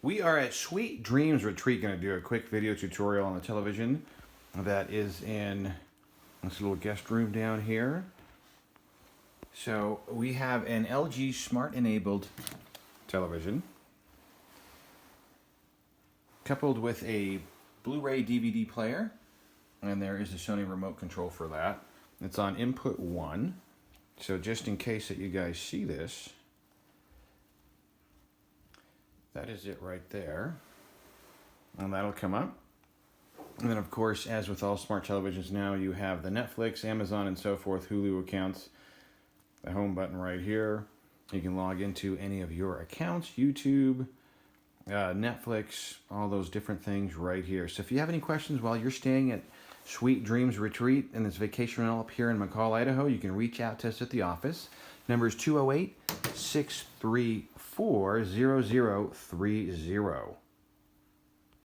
We are at Sweet Dreams Retreat, going to do a quick video tutorial on the television that is in this little guest room down here. So we have an LG Smart Enabled television coupled with a Blu-ray DVD player, and there is a Sony remote control for that. It's on input 1, so just in case that you guys see this, that is it right there, and that'll come up. And then of course, as with all smart televisions now, you have the Netflix, Amazon, and so forth, Hulu accounts, the home button right here. You can log into any of your accounts, YouTube, Netflix, all those different things right here. So if you have any questions while you're staying at Sweet Dreams Retreat and this vacation rental up here in McCall, Idaho, you can reach out to us at the office. Number is 208-634-0030.